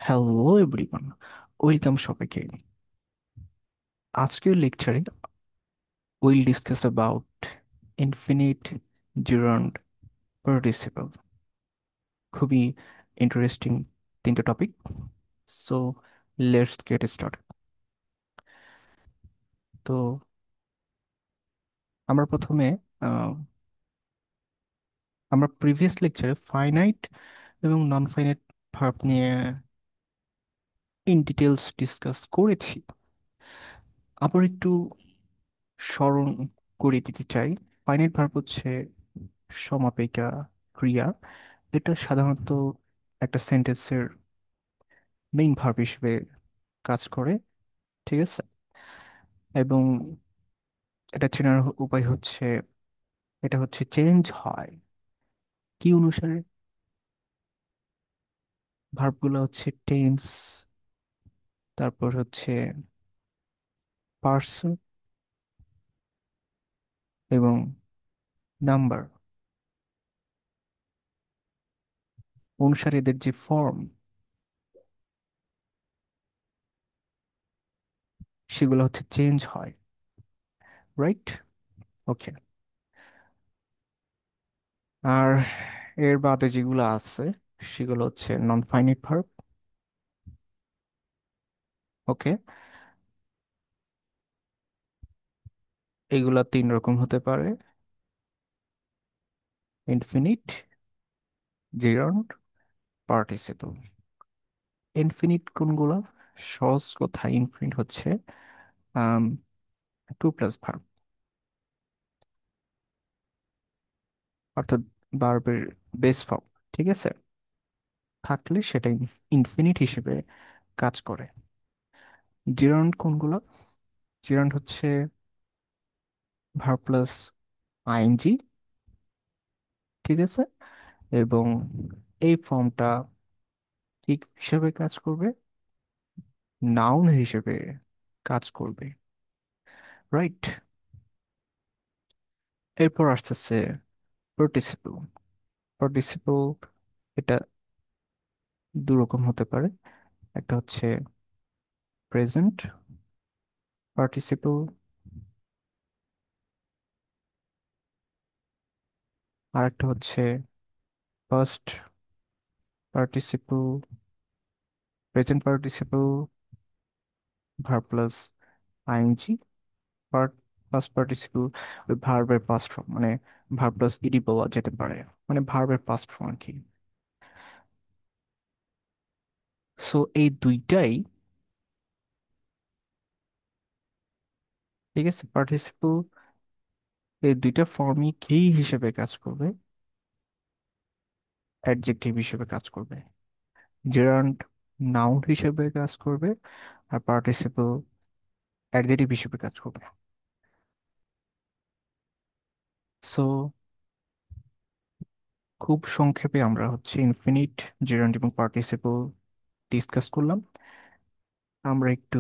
Hello everyone, welcome সবাইকে। আজকের লেকচারে will discuss about infinite gerund participle. খুবই ইন্টারেস্টিং তিনটে topic. So let's get start. তো আমরা প্রথমে আহ, আমরা প্রিভিয়াস লেকচারে ফাইনাইট এবং নন ফাইনাইট ভার্ব নিয়ে ইন ডিটেলস ডিসকাস করেছি। আবার একটু স্মরণ করে দিতে চাই। ফাইনাইট ভার্ব হচ্ছে সমাপিকা ক্রিয়া। এটা সাধারণত একটা সেন্টেন্সের মেইন ভার্ব হিসেবে কাজ করে। ঠিক আছে। এবং এটা চেনার উপায় হচ্ছে, এটা হচ্ছে চেঞ্জ হয় কি অনুসারে। ভার্বগুলো হচ্ছে টেন্স, তারপর হচ্ছে পার্সন এবং নাম্বার অনুসারে এদের যে ফর্ম, সেগুলো হচ্ছে চেঞ্জ হয়। রাইট। ওকে। আর এর বাদে যেগুলো আছে সেগুলো হচ্ছে নন ফাইনাইট ভার্ব। ওকে। এগুলা তিন রকম হতে পারে: ইনফিনিট, জিরন্ড, পার্টিসিপল। ইনফিনিট কোনগুলা? সহজ কথা, ইনফিনিট হচ্ছে টু প্লাস ভার্ব, অর্থাৎ ভার্বের বেস ফর্ম। ঠিক আছে, থাকলে সেটা ইনফিনিট হিসেবে কাজ করে। জিরন্ড কোনগুলা? জিরন্ড হচ্ছে ভার্ব প্লাস আইএনজি। ঠিক আছে। এবং এই ফর্মটা কি হিসেবে কাজ করবে? নাউন হিসেবে কাজ করবে। রাইট। এরপর আসতেছে পার্টিসিপল। পার্টিসিপল এটা দু রকম হতে পারে। একটা হচ্ছে প্রেজেন্ট পার্টিসিপল, আর একটা হচ্ছে past participle. Present participle verb plus ING. Part past participle ওই ভার্বের পাস্ট ফর্ম, মানে ভার্ব প্লাস ইডি বলা যেতে পারে, মানে ভার্বের পাস্ট ফর্ম আর কি। সো এই দুইটাই, ঠিক আছে, পার্টিসিপল এই দুইটা ফর্মই কি হিসেবে কাজ করবে? অ্যাডজেক্টিভ হিসেবে কাজ করবে। জেরান্ড নাউন হিসেবে কাজ করবে, আর পার্টিসিপল অ্যাডজেক্টিভ হিসেবে কাজ করবে। সো খুব সংক্ষেপে আমরা হচ্ছে ইনফিনিট, জেরান্ড এবং পার্টিসিপল ডিসকাস করলাম। আমরা একটু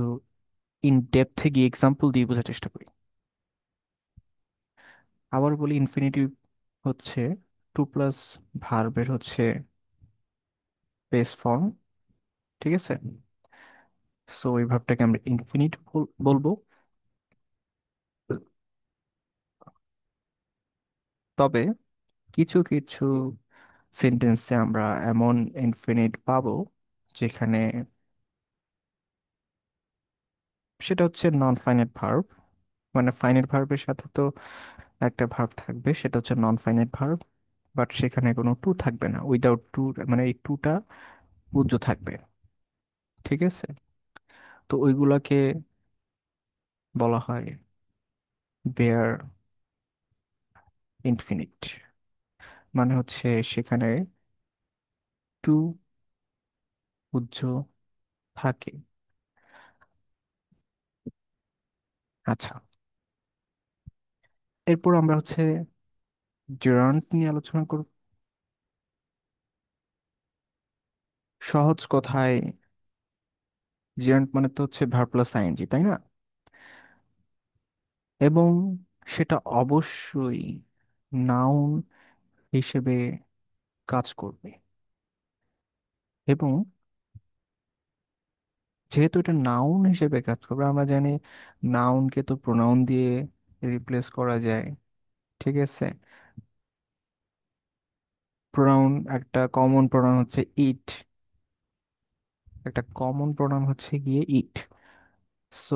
ইন ডেপথে গিয়ে এক্সাম্পল দিয়ে বোঝার চেষ্টা করি। আবার বলি, ইনফিনিটিভ হচ্ছে টু প্লাস ভার্বের হচ্ছে বেস ফর্ম। ঠিক আছে। সো এই ভার্বটাকে আমরা ইনফিনিট বলবো। তবে কিছু কিছু সেন্টেন্সে আমরা এমন ইনফিনিট পাবো যেখানে সেটা হচ্ছে নন ফাইনাইট ভার্ব। মানে ফাইনাইট ভার্বের সাথে তো একটা ভার্ব থাকবে, সেটা হচ্ছে নন ফাইনাইট ভার্ব, বাট সেখানে কোনো টু থাকবে না, উইদাউট টু, মানে এই টুটা উজ্জ থাকবে। ঠিক আছে। তো ওইগুলাকে বলা হয় বেয়ার ইনফিনিট। মানে হচ্ছে সেখানে টু উজ্জ থাকে। আচ্ছা, এরপর আমরা হচ্ছে জেরান্ড নিয়ে আলোচনা করব। সহজ কথায় জেরান্ড মানে তো হচ্ছে ভার্ব প্লাস আইএনজি, তাই না? এবং সেটা অবশ্যই নাউন হিসেবে কাজ করবে। এবং যেহেতু এটা নাউন হিসেবে কাজ করবে, আমরা জানি নাউনকে তো প্রোনাউন দিয়ে রিপ্লেস করা যায়। ঠিক আছে, প্রোনাউন একটা কমন প্রোনাউন হচ্ছে ইট, একটা কমন প্রোনাউন হচ্ছে গিয়ে ইট। সো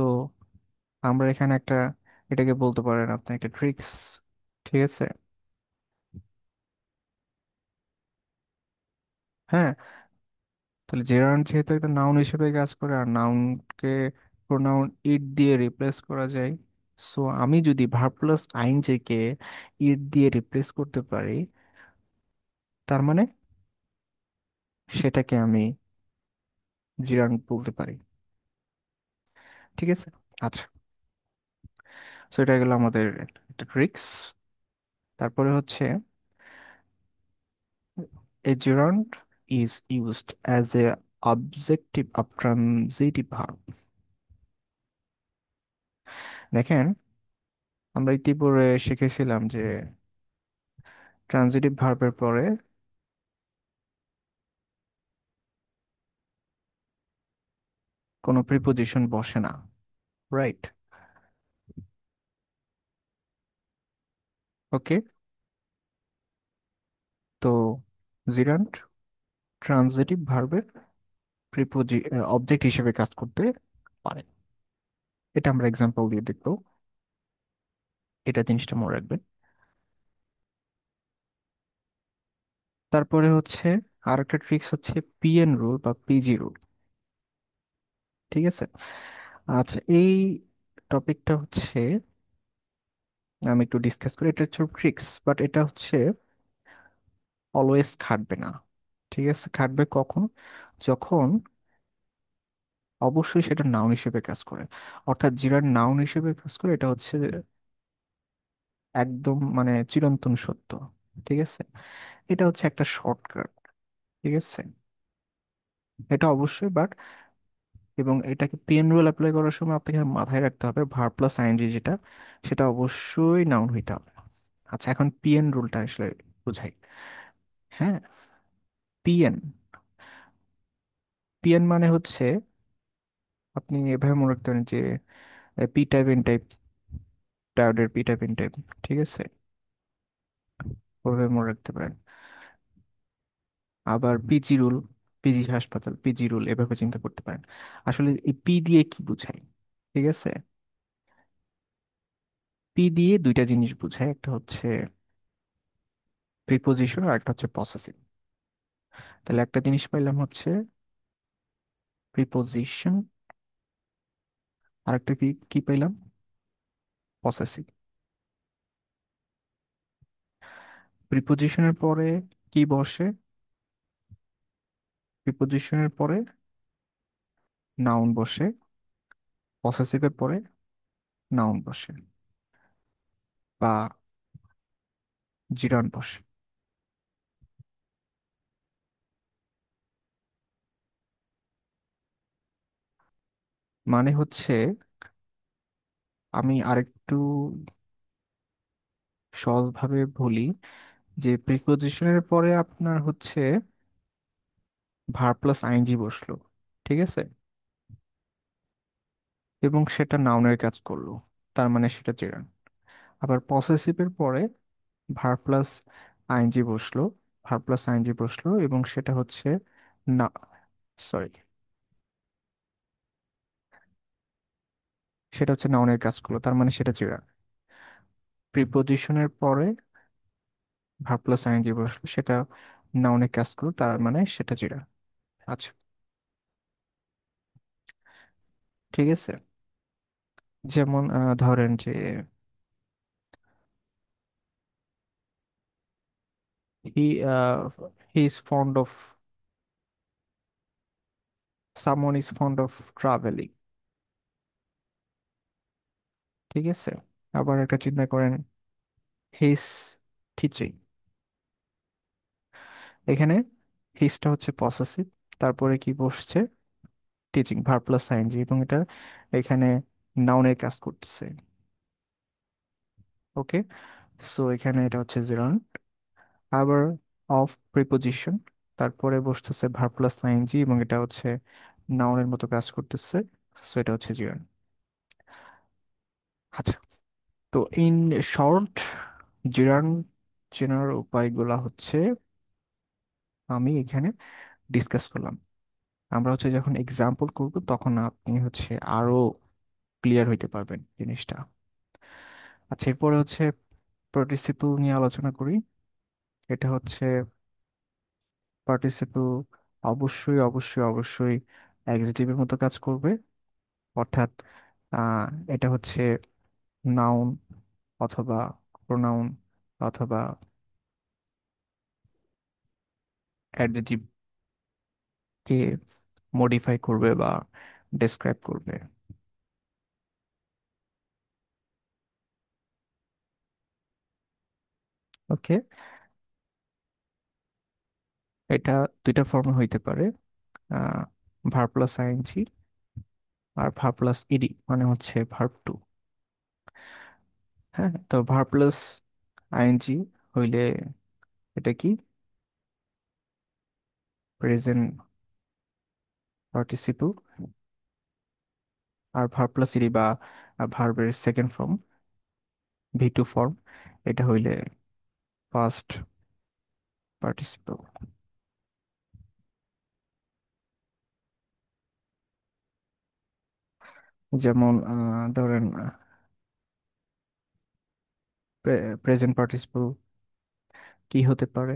আমরা এখানে একটা, এটাকে বলতে পারেন আপনি একটা ট্রিক্স। ঠিক আছে, হ্যাঁ। তাহলে জেরান্ড যেহেতু একটা নাউন হিসেবে কাজ করে আর নাউনকে প্রোনাউন ইট দিয়ে রিপ্লেস করা যায়, সো আমি যদি ভার্ব প্লাস আইএনজি কে ইট দিয়ে রিপ্লেস করতে পারি, তার মানে সেটাকে আমি জিরান্ড বলতে পারি। ঠিক আছে, আচ্ছা। সো এটা গেল আমাদের একটা ট্রিক্স। তারপরে হচ্ছে a gerund is used as a objective of transitive verb। দেখেন, আমরা ইতিপূর্বে শিখেছিলাম যে ট্রানজিটিভ ভার্বের পরে কোনো প্রিপোজিশন বসে না, রাইট? ওকে, তো জিরান্ড ট্রানজিটিভ ভার্বের অবজেক্ট হিসেবে কাজ করতে পারে। এটা আমরা এক্সাম্পল দিয়ে দেখবো, এটা জিনিসটা মনে রাখবেন। তারপরে হচ্ছে আরেকটা ট্রিক্স হচ্ছে পিএন রুল বা পিজি রুল। ঠিক আছে, আচ্ছা। এই টপিকটা হচ্ছে আমি একটু ডিসকাস করি, এটা হচ্ছে ট্রিক্স, বাট এটা হচ্ছে অলওয়েজ খাটবে না। ঠিক আছে, খাটবে কখন? যখন অবশ্যই সেটা নাউন হিসেবে কাজ করে। অর্থাৎ জিরার নাউন হিসেবে কাজ করে, এটা হচ্ছে একদম মানে চিরন্তন সত্য। ঠিক আছে, এটা হচ্ছে একটা শর্টকাট। ঠিক আছে, এটা অবশ্যই, বাট এবং এটাকে পিএন রুল অ্যাপ্লাই করার সময় আপনাকে মাথায় রাখতে হবে ভার্ব প্লাস আইএনজি যেটা, সেটা অবশ্যই নাউন হইতে হবে। আচ্ছা, এখন পিএন রুলটা আসলে বুঝাই। হ্যাঁ, পিএন, পিএন মানে হচ্ছে, আপনি এভাবে মনে রাখতে পারেন যে পি টাইপ এন টাইপ, টায়োডের পি টাইপ এন টাইপ। ঠিক আছে, ওভাবে মনে রাখতে পারেন। আবার পিজি রুল, পিজি হাসপাতাল, পিজি রুল, এভাবে চিন্তা করতে পারেন। আসলে এই পি দিয়ে কি বোঝায়? ঠিক আছে, পি দিয়ে দুইটা জিনিস বোঝায়, একটা হচ্ছে প্রিপোজিশন আর একটা হচ্ছে পসেসিভ। তাহলে একটা জিনিস পাইলাম হচ্ছে প্রিপোজিশন, আর একটা কি কি পাইলাম? পসেসিভ। প্রিপোজিশনের পরে কি বসে? প্রিপোজিশনের পরে নাউন বসে, পসেসিভের পরে নাউন বসে বা জিরান বসে। মানে হচ্ছে, আমি আরেকটু সহজভাবে বলি, যে প্রিপোজিশনের পরে আপনার হচ্ছে ভার্ব প্লাস আইএনজি বসলো। ঠিক আছে, এবং সেটা নাউনের কাজ করলো, তার মানে সেটা জেরান। আবার পসেসিভের পরে ভার্ব প্লাস আইএনজি বসলো, ভার্ব প্লাস আইএনজি বসলো এবং সেটা হচ্ছে না, সরি, সেটা হচ্ছে নাউনের কাজ করলো, তার মানে সেটা জেরান। প্রিপোজিশনের পরে ভার্ব প্লাস আইএনজি বসলো, সেটা নাউনের কাজ করলো, তার মানে সেটা জেরান। আচ্ছা, ঠিক আছে। যেমন ধরেন যে he he is fond of, someone is fond of traveling। ঠিক আছে, আবার একটা চিন্তা করেন, হিজ টিচিং। এখানে হিজটা হচ্ছে পসেসিভ, তারপরে কি বসছে? টিচিং, ভার্ব প্লাস আইএনজি, এবং এটা এখানে নাউনের কাজ করতেছে। ওকে, সো এখানে এটা হচ্ছে জিরন। আবার অফ প্রিপোজিশন, তারপরে বসতেছে ভার্ব প্লাস আইএনজি এবং এটা হচ্ছে নাউনের মতো কাজ করতেছে, সো এটা হচ্ছে জিরান। আচ্ছা, তো ইন শর্ট, জিরান চেনার উপায়গুলা হচ্ছে আমি এখানে ডিসকাস করলাম। আমরা হচ্ছে যখন এক্সাম্পল করব তখন আপনি হচ্ছে আরো ক্লিয়ার হইতে পারবেন জিনিসটা। আচ্ছা, এরপরে হচ্ছে পার্টিসিপল নিয়ে আলোচনা করি। এটা হচ্ছে পার্টিসিপল অবশ্যই অবশ্যই অবশ্যই অ্যাডজেক্টিভের মতো কাজ করবে, অর্থাৎ আহ, এটা হচ্ছে নাউন অথবা প্রোনাউন অথবা অ্যাডজেক্টিভ কে মডিফাই করবে বা ডেসক্রাইব করবে। ওকে, এটা দুইটা ফর্মে হইতে পারে, ভার্ব প্লাস আইএনজি আর ভার্ব প্লাস ইডি, মানে হচ্ছে ভার্ব টু। হ্যাঁ, তো ভার্ব প্লাস আইএনজি হইলে এটা কি প্রেজেন্ট পার্টিসিপল, আর ভার্ব প্লাস ইডি বা ভার্বের second form V two form, এটা হইলে পাস্ট পার্টিসিপল। যেমন ধরেন প্রেজেন্ট পার্টিসিপল কি হতে পারে?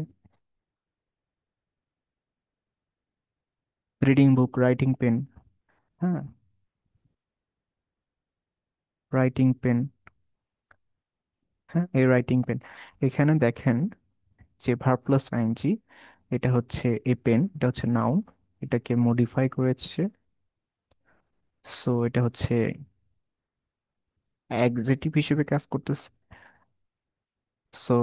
Reading book, writing pen. হ্যাঁ, রাইটিং পেন। হ্যাঁ, এই রাইটিং পেন। এখানে দেখেন যে ভার্ব প্লাস আইএনজি, এটা হচ্ছে এ পেন, এটা হচ্ছে নাউন, এটাকে মডিফাই করেছে, সো এটা হচ্ছে অ্যাডজেক্টিভ হিসেবে কাজ করতেছে। সো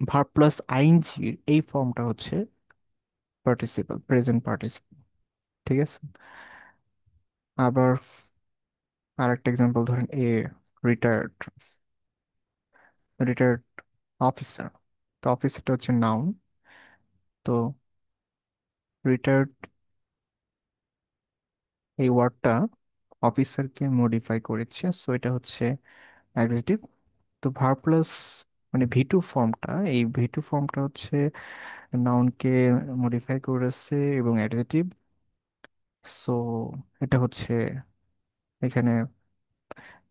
ভার্ব প্লাস আইএনজির এই ফর্মটা হচ্ছে পার্টিসিপল, প্রেজেন্ট পার্টিসিপল। ঠিক আছে, আবার আরেকটা এক্সাম্পল ধরেন, এ রিটায়ার্ড, রিটায়ার্ড অফিসার। তো অফিসারটা হচ্ছে নাউন, তো রিটায়ার্ড এই ওয়ার্ডটা অফিসারকে মডিফাই করেছে, সো এটা হচ্ছে অ্যাডজেক্টিভ। তো ভার্ব প্লাস মানে ভি টু ফর্মটা, এই ভি টু ফর্মটা হচ্ছে নাউনকে মডিফাই করেছে এবং অ্যাডজেক্টিভ, সো এটা হচ্ছে এখানে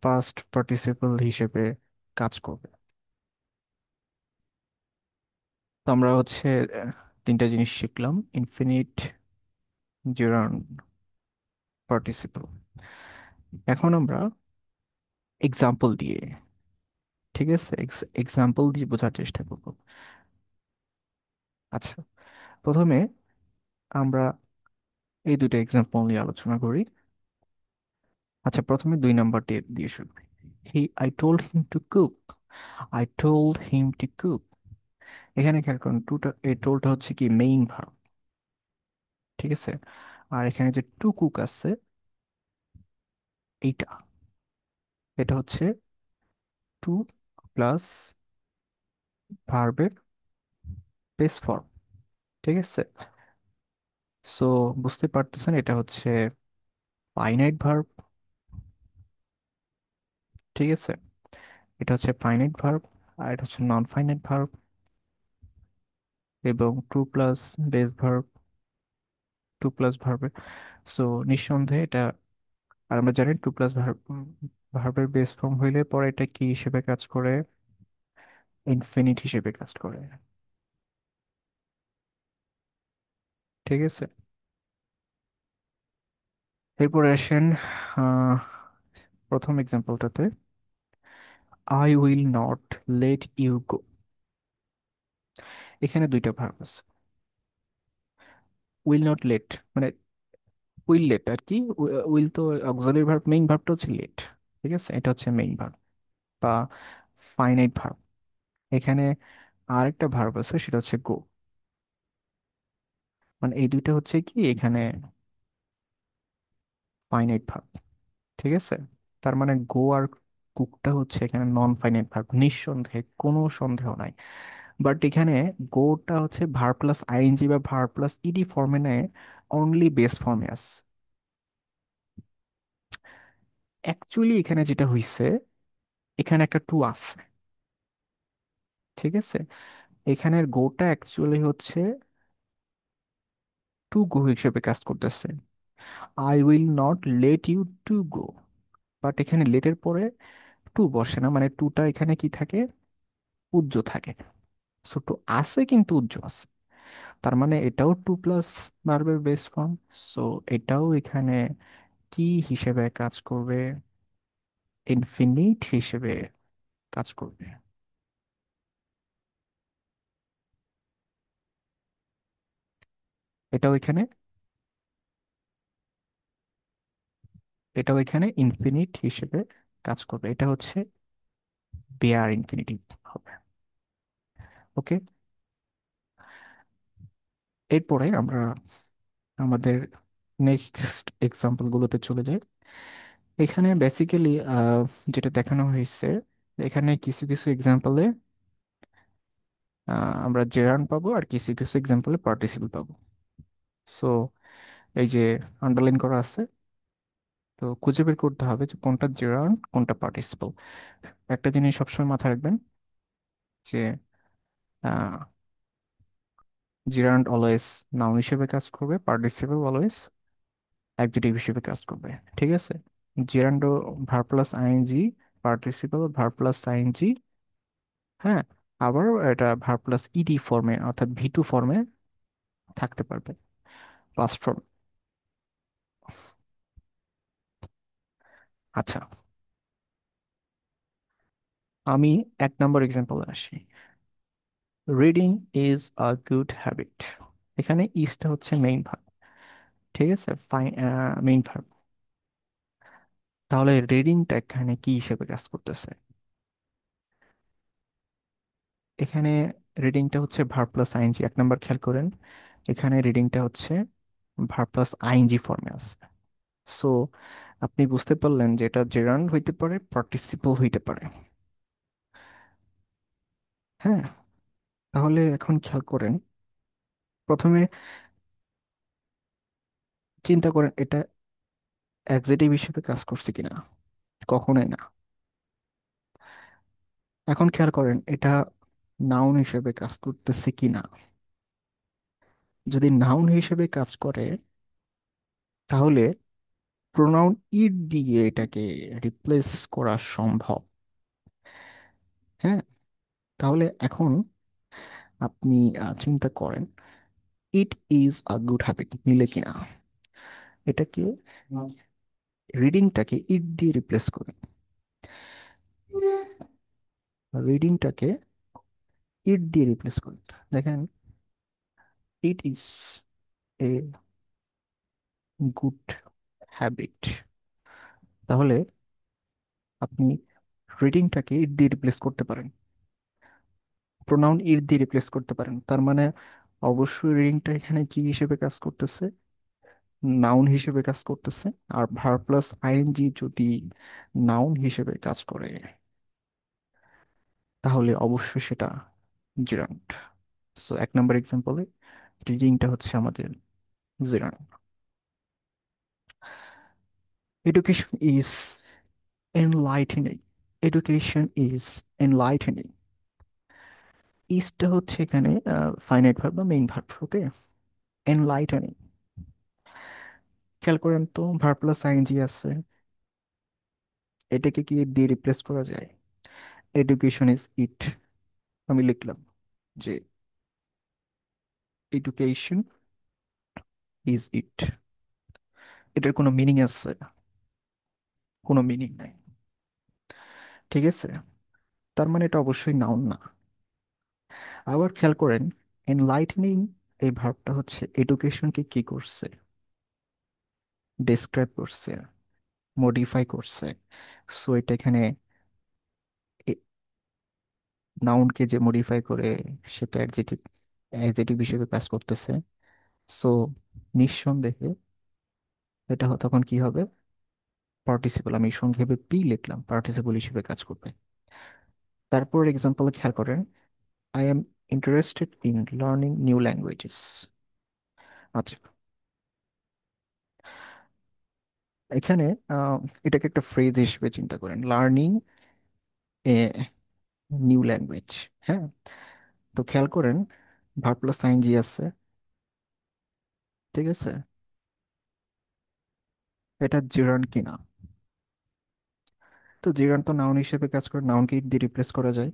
পাস্ট পার্টিসিপল হিসেবে কাজ করবে। তো আমরা হচ্ছে তিনটা জিনিস শিখলাম: ইনফিনিট, জেরান্ড, পার্টিসিপল। এখন আমরা এক্সাম্পল দিয়ে, ঠিক আছে, এক্সাম্পল দিয়ে বোঝার চেষ্টা করব। আচ্ছা, প্রথমে আমরা এই দুটো এক্সাম্পল নিয়ে আলোচনা করি। আচ্ছা, প্রথমে 2 নাম্বার দিয়ে দিয়ে শুরু করি। I told him to cook, I told him to cook. এখানে খেয়াল করুন, এই টোলটা হচ্ছে কি মেইন ভার্ব, ঠিক আছে। আর এখানে যে টু কুক আছে, এইটা, এটা হচ্ছে টু প্লাস ভার্বের বেস ফর্ম, ঠিক আছে। সো বুঝতে পারতেছেন এটা হচ্ছে ফাইনাইট ভার্ব, ঠিক আছে। এটা হচ্ছে ফাইনাইট ভার্ব, আর এটা হচ্ছে নন ফাইনাইট ভার্ব, এবং to plus base verb, to plus ভার্বের, সো নিঃসন্দেহে এটা। আর আমরা জানি টু প্লাস ভার্বের বেস ফর্ম হইলে পরে এটা কি হিসেবে কাজ করে? ইনফিনিট হিসেবে কাজ করে, ঠিক আছে। এরপরে আসেন আহ, প্রথম এক্সাম্পলটাতে, I will not let you go. এখানে দুইটা ভার্ব আছে। উইল নট লেট মানে উইল লেট আর কি। উইল তো অক্সিলারি ভার্ব, মেইন ভার্বটা হচ্ছে লেট, ঠিক আছে, এটা হচ্ছে মেইন ভার্ব বা ফাইনাইট ভার্ব। এখানে আরেকটা ভার্ব আছে, সেটা হচ্ছে গো। মানে এই দুইটা হচ্ছে কি এখানে ফাইনাইট ভার্ব, ঠিক আছে। তার মানে গো আর কুকটা হচ্ছে এখানে নন ফাইনাইট ভার্ব, নিঃসন্দেহে, কোনো সন্দেহ নাই। বাট এখানে গোটা হচ্ছে ভার প্লাস আইএনজি বা ভার প্লাস ইডি ফর্মে নেয় অনলি বেস ফর্মে আছে। অ্যাকচুয়ালি এখানে যেটা হইছে, এখানে একটা টু আছে, ঠিক আছে? এখানের গোটা অ্যাকচুয়ালি হচ্ছে টু গো হিসেবে কাজ করতেছে। I will not let you to go, but এখানে লেটের পরে টু বসে না, মানে টুটা এখানে কি থাকে, উজ্জ থাকে। সো টু আছে কিন্তু উজ্জ আছে, তার মানে এটাও টু প্লাস ভার্বের বেস ফর্ম। সো এটাও এখানে কি হিসেবে কাজ করবে, ইনফিনিট হিসেবে কাজ করবে। এটাও এখানে, এটাও এখানে ইনফিনিট হিসেবে কাজ করবে। এটা হচ্ছে বেয়ার ইনফিনিটিভ হবে। ওকে, এরপরে আমরা আমাদের নেক্সট এক্সাম্পল গুলোতে চলে যাই। এখানে বেসিক্যালি যেটা দেখানো হয়েছে, এখানে কিছু কিছু এক্সাম্পলে আমরা জেরান্ড পাবো, আর কিছু কিছু এক্সাম্পলে পার্টিসিপল পাবো। সো এই যে আন্ডারলাইন করা আছে, তো খুঁজে বের করতে হবে যে কোনটা জেরান্ড কোনটা পার্টিসিপল। একটা জিনিস সবসময় মাথায় রাখবেন যে জিরান্ড অলওয়েজ নাউন হিসেবে কাজ করবে, পার্টিসিপল অলওয়েজ অ্যাডজেক্টিভ হিসেবে কাজ করবে, ঠিক আছে? জিরান্ডো verb plus ING, participle verb plus ING, হ্যাঁ, আবার এটা ভার্ব প্লাস ইডি ফর্মে অর্থাৎ ভি টু ফর্মে থাকতে পারবে, পাস্ট ফর্ম। আচ্ছা, আমি 1 নম্বর এক্সাম্পলে আসি। Reading is a good habit. এখানে ইজটা হচ্ছে মেইন ভার্ব, ঠিক আছে, মেইন ভার্ব। তাহলে রিডিংটা এখানে কি হিসেবে কাজ করতেছে? এখানে রিডিংটা হচ্ছে ভার্ব প্লাস আইএনজি। 1 নম্বর খেয়াল করেন, এখানে রিডিংটা হচ্ছে ভার্ব প্লাস আইএনজি ফর্মে আছে। সো আপনি বুঝতে পারলেন যে এটা জেরান্ড হইতে পারে, পার্টিসিপল হইতে পারে। হ্যাঁ, তাহলে এখন খেয়াল করেন, প্রথমে চিন্তা করেন এটা অ্যাডজেক্টিভ হিসেবে কাজ করছে কিনা। কখনোই না। এখন খেয়াল করেন এটা নাউন হিসেবে কাজ করতেছে কিনা। যদি নাউন হিসেবে কাজ করে, তাহলে প্রোনাউন ইট দিয়ে এটাকে রিপ্লেস করা সম্ভব। হ্যাঁ, তাহলে এখন আপনি চিন্তা করেন it is a good habit মিলে কিনা। এটাকে, রিডিংটাকে ইট দিয়ে রিপ্লেস করে, রিডিংটাকে ইট দিয়ে রিপ্লেস করে দেখেন, it is a good habit. তাহলে আপনি রিডিংটাকে ইট দিয়ে রিপ্লেস করতে পারেন, প্রোনাউন ইট দিয়ে রিপ্লেস করতে পারেন। তার মানে অবশ্যই রিডিংটা এখানে কি হিসেবে কাজ করতেছে, নাউন হিসেবে কাজ করতেছে। আর ভার প্লাস আইএনজি যদি নাউন হিসেবে কাজ করে, তাহলে অবশ্যই সেটা জিরান্ট। সো 1 নম্বর এক্সাম্পলে রিডিংটা হচ্ছে আমাদের gerund. Education is enlightening, education is enlightening. ইজটা হচ্ছে এখানে ফাইনাইট ভার্ব বা মেইন ভার্ব। Okay, enlightening. খেয়াল করেন তো ভার্ব প্লাস আইএনজি আছে, এটাকে কি দিয়ে রিপ্লেস করা যায়? এডুকেশন ইজ ইট, আমি লিখলাম যে এডুকেশন ইজ ইট। এটার কোনো মিনিং আছে? কোনো মিনিং নাই, ঠিক আছে? তার মানে এটা অবশ্যই নাউন না। আবার খেয়াল করেন এনলাইটেনিং এই ভার্বটা হচ্ছে এডুকেশনকে কি করছে, ডেসক্রাইব করছে, মডিফাই করছে। সো এটা এখানে নাউনকে যে মডিফাই করে সেটা অ্যাডজেটিভ, অ্যাডজেটিভ হিসেবে কাজ করতেছে। সো নিঃসন্দেহে এটা তখন কি হবে, পার্টিসিপল। আমি সংক্ষেপে পি লিখলাম, পার্টিসিপল হিসেবে কাজ করবে। তারপর এক্সাম্পল খেয়াল করেন, I am interested in learning new languages. আচ্ছা, এখানে আহ, এটাকে একটা ফ্রেজ হিসেবে চিন্তা করেন, লার্নিং এ নিউ ল্যাঙ্গুয়েজ। হ্যাঁ, তো খেয়াল করেন ভার্ব প্লাস আইএনজি আছে, ঠিক আছে? এটা জিরান্ড কিনা? তো জিরান্ড তো নাউন হিসেবে কাজ করে, নাউনকে ইট দিয়ে রিপ্লেস করা যায়।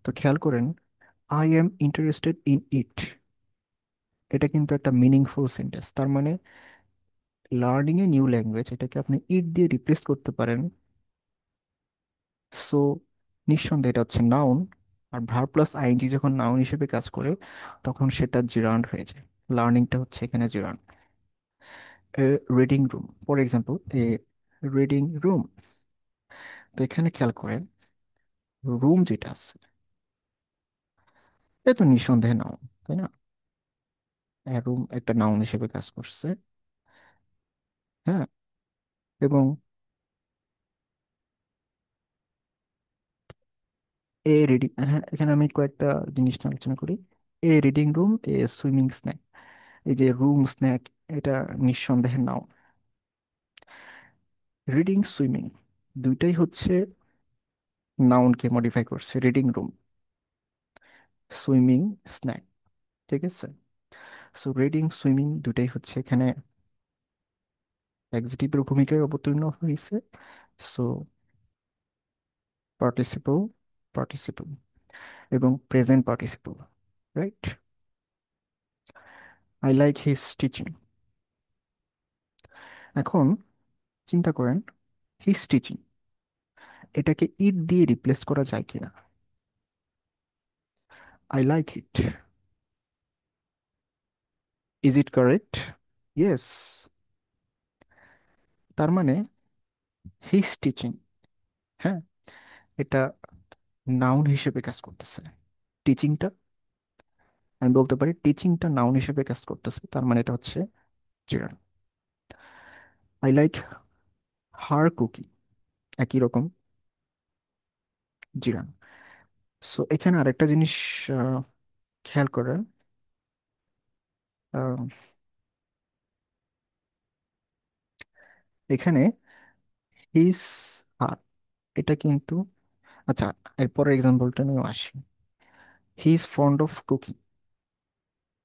তো খেয়াল করেন, I am interested in it, এটা কিন্তু একটা মিনিংফুল সেন্টেন্স। তার মানে লার্নিং এ নিউ ল্যাঙ্গুয়েজ, এটাকে আপনি ইট দিয়ে রিপ্লেস করতে পারেন। সো নিঃসন্দেহে এটা হচ্ছে নাউন। আর ভার্ব প্লাস আইএনজি যখন নাউন হিসেবে কাজ করে, তখন সেটা জিরান্ড হয়ে যায়। লার্নিংটা হচ্ছে এখানে জিরান্ড। এ reading room, for example, A reading room. তো এখানে খেয়াল করেন, রুম যেটা আছে, এ তো নিঃসন্দেহে নাউন, তাই না? রুম একটা নাউন হিসেবে কাজ করছে। হ্যাঁ, এবং এ রিডিং, হ্যাঁ এখানে আমি কয়েকটা জিনিস নিয়ে আলোচনা করি। এ রিডিং রুম, এ সুইমিং স্ন্যাক। এই যে রুম, স্ন্যাক, এটা নিঃসন্দেহে নাউন। রিডিং, সুইমিং, দুইটাই হচ্ছে নাউনকে মডিফাই করছে। রিডিং রুম, সুইমিং, স্ন্যাক, ঠিক আছে? সো রিডিং, সুইমিং দুটাই হচ্ছে এখানে অ্যাডজেক্টিভের ভূমিকায় অবতীর্ণ হয়েছে। সো পার্টিসিপল, পার্টিসিপল এবং present participle, right? I like his teaching. এখন চিন্তা করেন, হিজ টিচিং, এটাকে ইট দিয়ে রিপ্লেস করা যায় কিনা? I like it, is it correct? Yes. তার মানে হিজ টিচিং, হ্যাঁ, এটা নাউন হিসেবে কাজ করতেছে। টিচিংটা, আমি বলতে পারি টিচিংটা নাউন হিসেবে কাজ করতেছে, তার মানে এটা হচ্ছে জিরান। আই লাইক হার কুকি, একই রকম জিরান। সো এখানে আরেকটা জিনিস আহ, খেয়াল করেন, আহ, এখানে হিজ, আর, এটা কিন্তু, আচ্ছা, এরপরের এক্সাম্পলটা নিয়ে আসি। He is fond of cooking,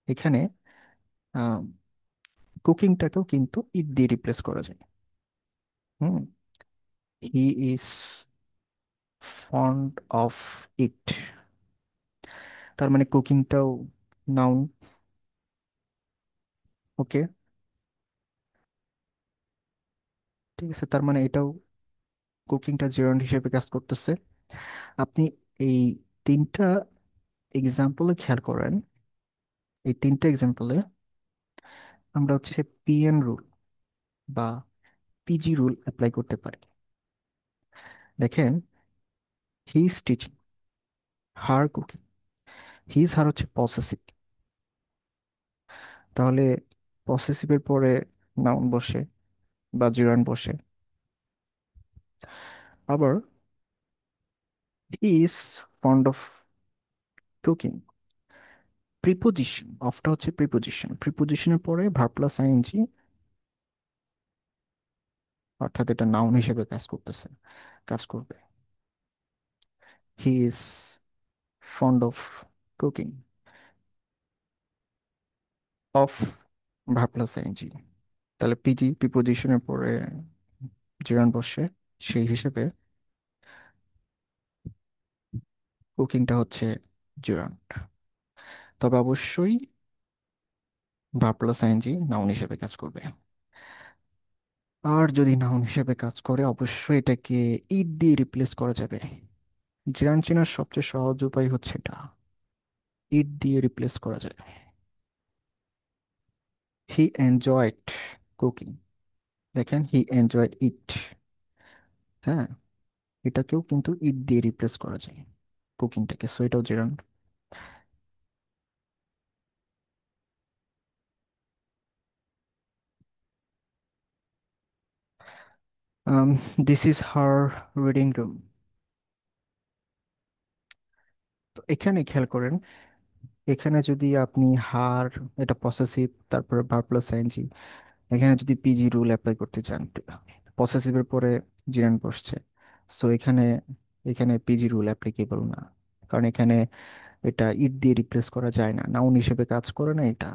এখানে কুকিংটাকেও কিন্তু ইট দিয়ে রিপ্লেস করা যায়। Hmm, he is fond of it, তার মানে কুকিংটাও নাউন। ওকে, ঠিক আছে, তার মানে এটাও, কুকিংটা জিরান্ড হিসেবে কাজ করতেছে। আপনি এই তিনটা এক্সাম্পলে খেয়াল করেন, এই তিনটা এক্সাম্পলে আমরা হচ্ছে পিএন রুল বা পিজি রুল অ্যাপ্লাই করতে পারি। দেখেন, he is teaching, her cooking, his her হচ্ছে পসেসিভ, তাহলে পসেসিভের পরে নাউন বসে বা জিরান্ড বসে। আবার he is fond of cooking, preposition, অফটা হচ্ছে প্রিপোজিশন, প্রিপোজিশনের পরে ভার্ব প্লাস আইএনজি, অর্থাৎ এটা নাউন হিসেবে কাজ করতেছে, কাজ করবে। He is fond of cooking, of verb plus ING, তাহলে পিজি প্রিপোজিশনের পরে জিরান বসে, সেই হিসেবে কুকিংটা হচ্ছে জিরান। তবে অবশ্যই ভার্ব প্লাস আইএনজি নাউন হিসেবে কাজ করবে। আর যদি নাউন হিসেবে কাজ করে, অবশ্যই এটাকে ইট দিয়ে রিপ্লেস করা যাবে। জিরান চেনার সবচেয়ে সহজ উপায় হচ্ছে এটা, ইট দিয়ে রিপ্লেস করা যায়। হি এনজয়েড কুকিং, দেখেন হি এনজয়েড ইট, হ্যাঁ, এটাকেও কিন্তু ইট দিয়ে রিপ্লেস করা যায় কুকিংটাকে, সো এটাও gerund. This is her reading room. তো এখানে খেয়াল করেন, এখানে যদি আপনি হার, এটা পসেসিভ, তারপরে ভার্ব প্লাস আইএনজি, এখানে যদি পিজি রুল অ্যাপ্লাই করতে চান, পসেসিভের পরে জিরান বসছে। সো এখানে এখানে পিজি রুল অ্যাপ্লিকেবল না, কারণ এখানে এটা ইট দিয়ে রিপ্লেস করা যায় না, নাউন হিসেবে কাজ করে না এটা।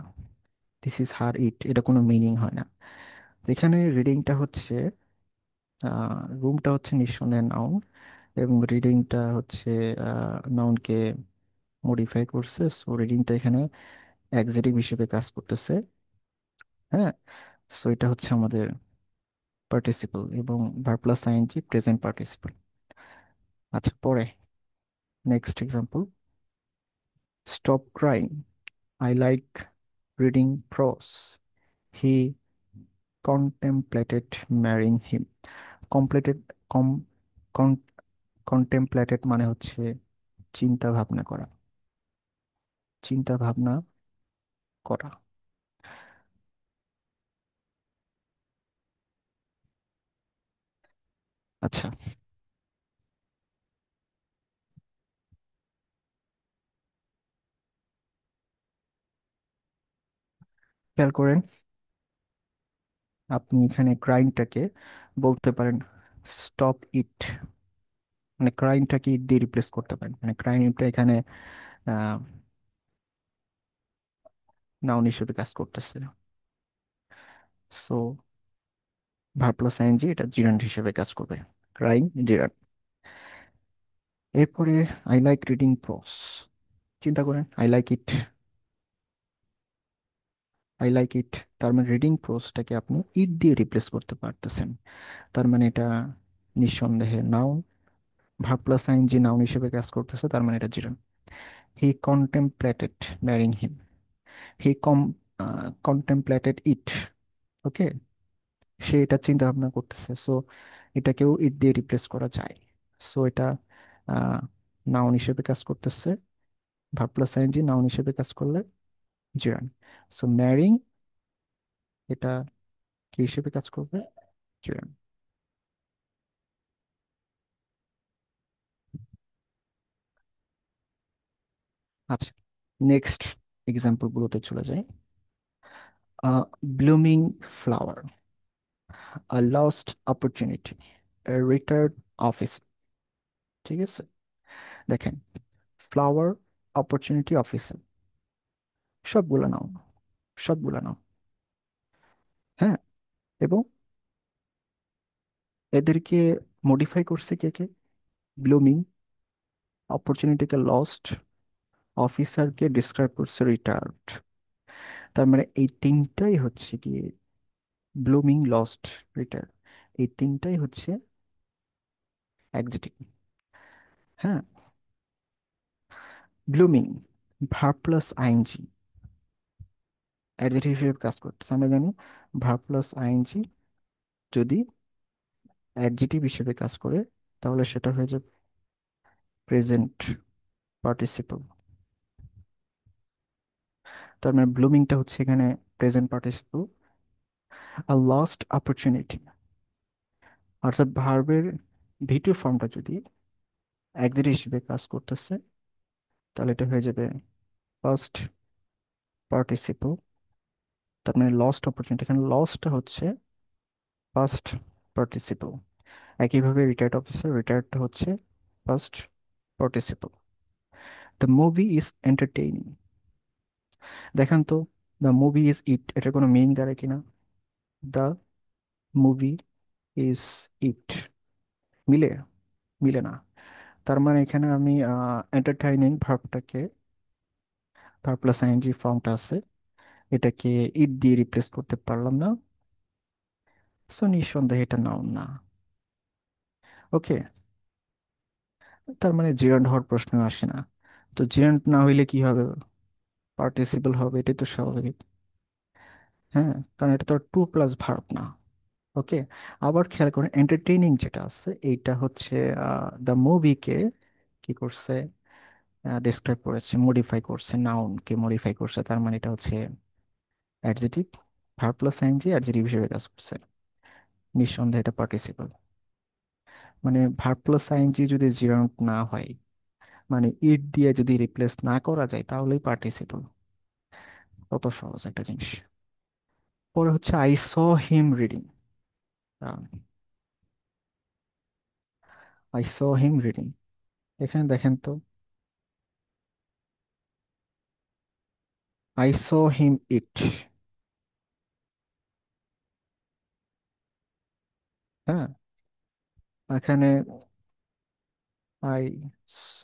দিস ইজ হার ইট, এটা কোনো মিনিং হয় না। তো এখানে রিডিংটা হচ্ছে, রুমটা হচ্ছে নিঃসন্দেহে নাউন, এবং রিডিংটা হচ্ছে নাউনকে মডিফাই করছে, সো রিডিংটা এখানে অ্যাডজেক্টিভ হিসেবে কাজ করতেছে। হ্যাঁ, সো এটা হচ্ছে আমাদের পার্টিসিপল, এবং verb plus ING present participle. আচ্ছা, পরে next example, stop crying, I like reading prose, he contemplated marrying him. Completed, কম কন্টেম্পলেটেড মানে হচ্ছে চিন্তা ভাবনা করা, চিন্তা ভাবনা করা। আচ্ছা, খেয়াল করেন, আপনি এখানে ক্রাইংটাকে বলতে পারেন স্টপ ইট, মানে ক্রাইংটাকে ইট দিয়ে রিপ্লেস করতে পারেন, মানে ক্রাইংটা এখানে নাউন হিসেবে কাজ করতেছে। সো ভার্ব প্লাস আইএনজি এটা জিরান্ড হিসেবে কাজ করবে, ক্রাইং জিরান্ড। এরপরে আই লাইক রিডিং প্রস, চিন্তা করেন, I like it, I like it, তার মানে রিডিং প্রসটাকে আপনি ইট দিয়ে রিপ্লেস করতে পারতেছেন, তার মানে এটা নিঃসন্দেহে noun. Verb plus ING noun হিসেবে কাজ করতেছে, তার মানে এটা জিরান্ড। হি কন্টেম্পলেটেড ম্যারিং হিম, হি কন্টেম্পলেটেড ইট। ওকে, সে এটা চিন্তা ভাবনা করতেছে, সো এটাকেও ইট দিয়ে রিপ্লেস করা যায়। সো এটা নাউন হিসেবে কাজ করতেছে, ভার্ব প্লাস আইএনজি নাউন হিসেবে কাজ করলে জিরান। সো ম্যারিং এটা কি হিসেবে কাজ করবে, জিরান। আচ্ছা, নেক্সট এক্সাম্পল গুলোতে চলে যাই। ব্লুমিং ফ্লাওয়ার, আ লস্ট অপরচুনিটি, রিটায়ার্ড অফিস। ঠিক আছে, দেখেন, ফ্লাওয়ার, অপরচুনিটি, অফিসার, সবগুলো নাউন, সবগুলো নাউন। হ্যাঁ, এবং এদেরকে মডিফাই করছে কে কে, ব্লুমিং, অপরচুনিটিকে লস্ট, অফিসারকে ডিসক্রাইব করছে রিটায়ার্ড। তার মানে এই তিনটাই হচ্ছে কি, ব্লুমিং, লস্ট, রিটায়ার্ড, এই তিনটাই হচ্ছে অ্যাডজেক্টিভ। হ্যাঁ, blooming verb plus ING adjective হিসেবে কাজ করতেছে। আমরা জানি ভার্ব প্লাস আইএনজি যদি অ্যাডজেক্টিভ হিসেবে কাজ করে, তাহলে সেটা হয়ে যাবে প্রেজেন্ট পার্টিসিপল। তার মানে ব্লুমিংটা হচ্ছে এখানে প্রেজেন্ট পার্টিসিপল। আর লস্ট অপরচুনিটি, অর্থাৎ ভার্বের ভিটিভ ফর্মটা যদি অ্যাডজেক্টিভ হিসেবে কাজ করতেছে, তাহলে এটা হয়ে যাবে ফার্স্ট পার্টিসিপল। তার মানে লস্ট অপরচুনিটি, এখানে লসটা হচ্ছে ফার্স্ট পার্টিসিপল। একইভাবে রিটায়ার্ড অফিসার, রিটায়ার্ডটা হচ্ছে first participle. The movie is entertaining, দেখেন তো, দ্য মুভি ইজ ইট, এটার কোনো মিনিং দাঁড়ায় কিনা, দ্য মুভি ইজ ইট, মিলে, মিলে না। তার মানে এখানে আমি এন্টারটেইনিং ভার্বটাকে, ভার্ব প্লাস আইএনজি ফর্মটা আছে, এটাকে ইট দিয়ে রিপ্লেস করতে পারলাম না, সো নিঃসন্দেহে এটা নাউন না। ওকে, তার মানে জিরান্ড হওয়ার প্রশ্ন আসে না। তো জিরান্ড না হইলে কি হবে, পার্টিসিপল হবে, এটাই তো স্বাভাবিক। হ্যাঁ, কারণ এটা তো টু প্লাস ভার্ব না। ওকে, আবার খেয়াল করেন, এন্টারটেইনিং যেটা আছে এইটা হচ্ছে দ্য মুভিকে কি করছে, ডিসক্রাইব করেছে, মডিফাই করছে, নাউনকে মডিফাই করছে, তার মানে এটা হচ্ছে adjective, verb plus ING adjective হিসেবে কাজ করছে, নিঃসন্দেহে এটা পার্টিসিপল। মানে ভার্ব প্লাস আইএনজি যদি জিরাউন্ড না হয়, মানে ইট দিয়ে যদি রিপ্লেস না করা যায়, তাহলেই পার্টিসিপল। কত সহজ একটা জিনিস। পরে হচ্ছে I saw him reading, I saw him reading. এখানে দেখেন তো, আই স হিম ইট। হ্যাঁ, এখানে আই স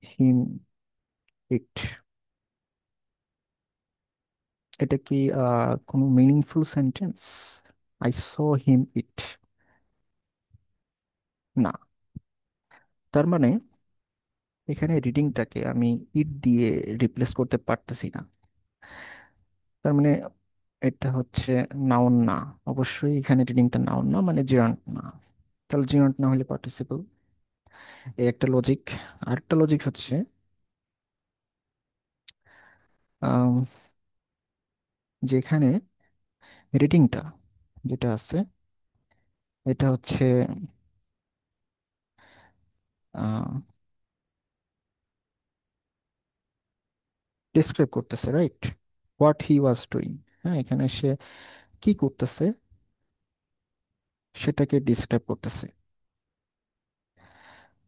হিম ইট, এটা কি কোনো মিনিংফুল সেন্টেন্স? আই স হিম ইট, না। তার মানে এখানে রিডিংটাকে আমি ইট দিয়ে রিপ্লেস করতে পারতেছি না। তার মানে এটা হচ্ছে নাউন না। অবশ্যই এখানে রিডিংটা নাউন না, মানে জিরান্ট না। তাহলে জিরান্ট না হলে পার্টিসিপল, এই একটা লজিক। আরেকটা লজিক হচ্ছে আম, যে এখানে রিডিংটা যেটা আছে, এটা হচ্ছে ডিসক্রাইব করতেছে, right? What he was doing. হ্যাঁ, এখানে সে কি করতেছে সেটাকে ডিসক্রাইব করতেছে।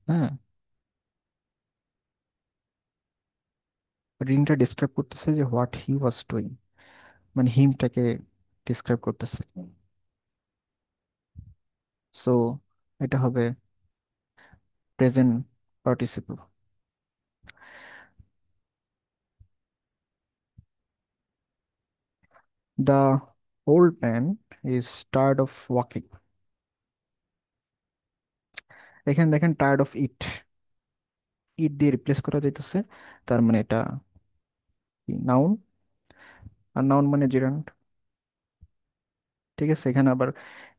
হ্যাঁ, রিডিংটা ডিসক্রাইব করতেছে যে হোয়াট হি ওয়াজ ডুইং, মানে হিমটাকে ডিসক্রাইব করতেছে। সো এটা হবে present participle. The old man is tired of walking. এখানে দেখেন টায়ার্ড অফ ইট, ইট দিয়ে রিপ্লেস করা যাইতেছে। তার মানে এটা নাউন, আর নাউন মানে জিরান্ড। ঠিক আছে,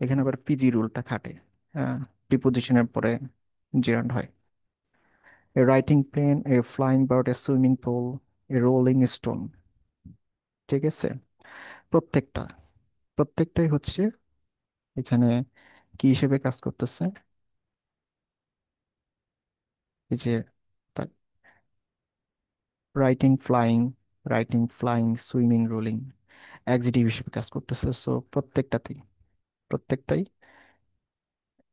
এখানে আবার পিজি রুলটা খাটে। হ্যাঁ, প্রিপোজিশনের পরে জিরান্ড হয়। A writing pen, a flying bird, a swimming pool, a rolling stone. ঠিক আছে, প্রত্যেকটা প্রত্যেকটাই হচ্ছে এখানে কি হিসেবে কাজ করতেছে? এই যে writing, flying, swimming, rolling adjective হিসেবে কাজ করতেছে। সো প্রত্যেকটাই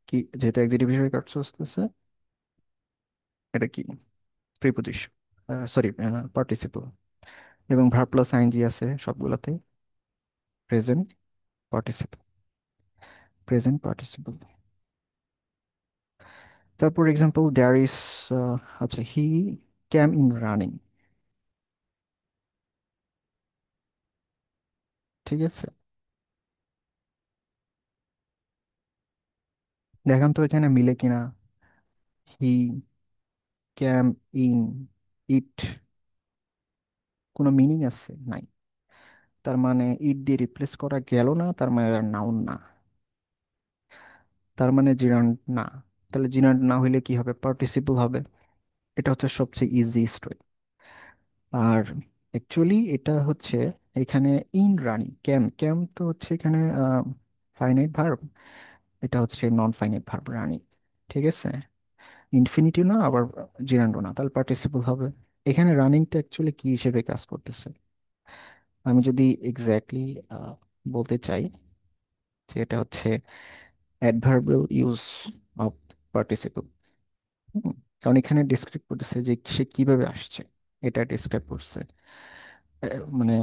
কি, যেহেতু অ্যাডজেক্টিভ হিসেবে কাজ করতেছে, এটা কি প্রিপোজিশন, সরি পার্টিসিপল। এবং ভার্ব প্লাস আইএনজি আছে সবগুলোতেই, প্রেজেন্ট পার্টিসিপল, প্রেজেন্ট পার্টিসিপল। তারপর এক্সাম্পল দেয়ার ইজ, আচ্ছা, হি ক্যাম ইন রানিং। ঠিক আছে, দেখান তো এখানে মিলে কিনা। হি ক্যাম ইন ইট, কোনো মিনিং আছে? নাই। তার মানে ইট দিয়ে রিপ্লেস করা গেল না, তার মানে নাউন না, তার মানে জিরান্ড না। তাহলে জিরান্ড না হইলে কি হবে? পার্টিসিপল হবে। এটা হচ্ছে সবচেয়ে ইজিয়েস্ট ওয়ে। আর অ্যাকচুয়ালি এটা হচ্ছে এখানে ইন রানিং, ক্যাম ক্যাম তো হচ্ছে এখানে ফাইনাইট ভার্ব, এটা হচ্ছে নন ফাইনাইট ভার্ব রানিং। ঠিক আছে, ইনফিনিটিভ না, আবার জিরান্ডও না, তাহলে পার্টিসিপল হবে। এখানে রানিংটা অ্যাকচুয়ালি কি হিসেবে কাজ করতেছে? আমি যদি এক্স্যাক্টলি বলতে চাই যে এটা হচ্ছে অ্যাডভার্বিয়াল ইউজ অফ পার্টিসিপল। কারণ এখানে ডিসক্রাইব করতেছে যে সে কিভাবে আসছে, এটা ডিসক্রাইব করছে। মানে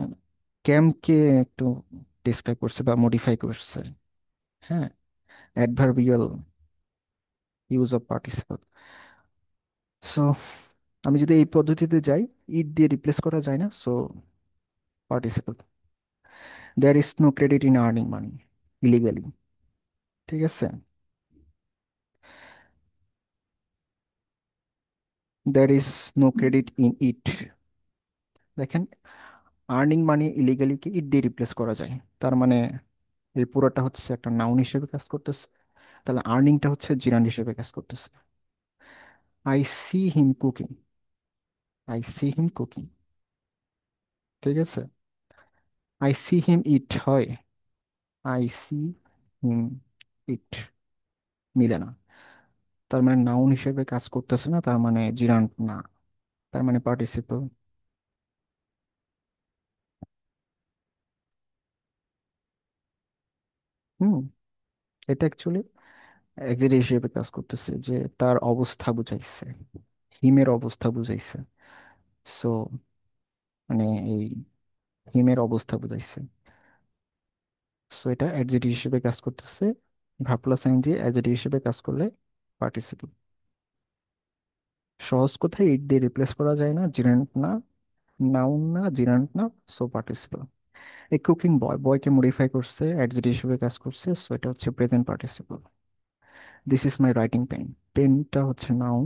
ক্যাম্পকে একটু ডিসক্রাইব করছে বা মডিফাই করছে। হ্যাঁ, adverbial use of participle. So আমি যদি এই পদ্ধতিতে যাই, ইট দিয়ে রিপ্লেস করা যায় না, so participle. There is no credit in earning money illegally. ঠিক আছে, there is no credit in it. দেখেন, আর্নিং মানি ইলিগালি কি ইট দিয়ে রিপ্লেস করা যায়? তার মানে এই পুরোটা হচ্ছে একটা নাউন হিসেবে কাজ করতেছে। তাহলে আর্নিংটা হচ্ছে জিরান্ড হিসেবে কাজ করতেছে। I see him cooking, I see him cooking. ঠিক আছে, আই সি হিম ইট হয়, আই সি হিম ইট মিলে না। তার মানে নাউন হিসেবে কাজ করতেছে না, তার মানে জিরান্ড না, তার মানে পার্টিসিপল। হুম, এটা অ্যাকচুয়ালি অ্যাক্সিডেন্ট হিসেবে কাজ করতেছে, যে তার অবস্থা বুঝাইছে, হিমের অবস্থা বুঝাইছে। সো মানে এই হিমের অবস্থা বুঝাইছে। সো এটা অ্যাডজেক্টিভ হিসেবে কাজ করতেছে। ভার্ব প্লাস আইএনজি অ্যাডজেক্টিভ হিসেবে কাজ করলে পার্টিসিপল। সহজ কথায় ইট দিয়ে রিপ্লেস করা যায় না, জিরান্ট না, নাউন না, জিরান্ট না, সো পার্টিসিপল। এই কুকিং বয়, বয়কে মডিফাই করছে, অ্যাডজেক্টিভ হিসেবে কাজ করছে, সো এটা হচ্ছে present participle. This is my writing pen, পেনটা হচ্ছে নাউন,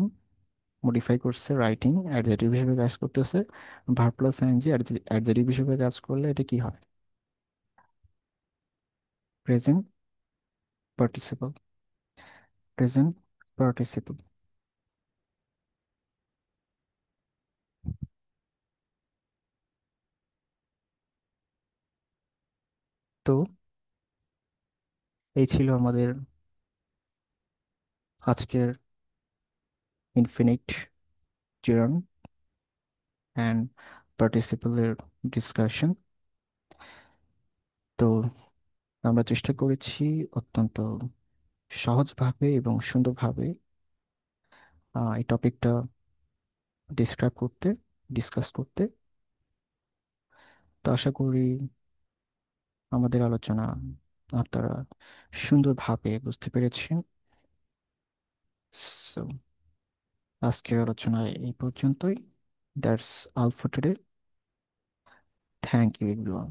মডিফাই করছে রাইটিং, অ্যাডজেক্টিভ হিসেবে কাজ করতেছে। ভার্ব প্লাস আইএনজি অ্যাডজেক্টিভ হিসেবে কাজ করলে এটা কি হয়? Present participle. Present participle. তো এই ছিল আমাদের আজকের ইনফিনিট, জিরান অ্যান্ড পার্টিসিপলের ডিসকাশন। তো আমরা চেষ্টা করেছি অত্যন্ত সহজভাবে এবং সুন্দরভাবে এই টপিকটা ডিসক্রাইব করতে, ডিসকাস করতে। তো আশা করি আমাদের আলোচনা আপনারা সুন্দরভাবে বুঝতে পেরেছেন। সো আজকের আলোচনা এই পর্যন্তই। That's all for today. Thank you everyone.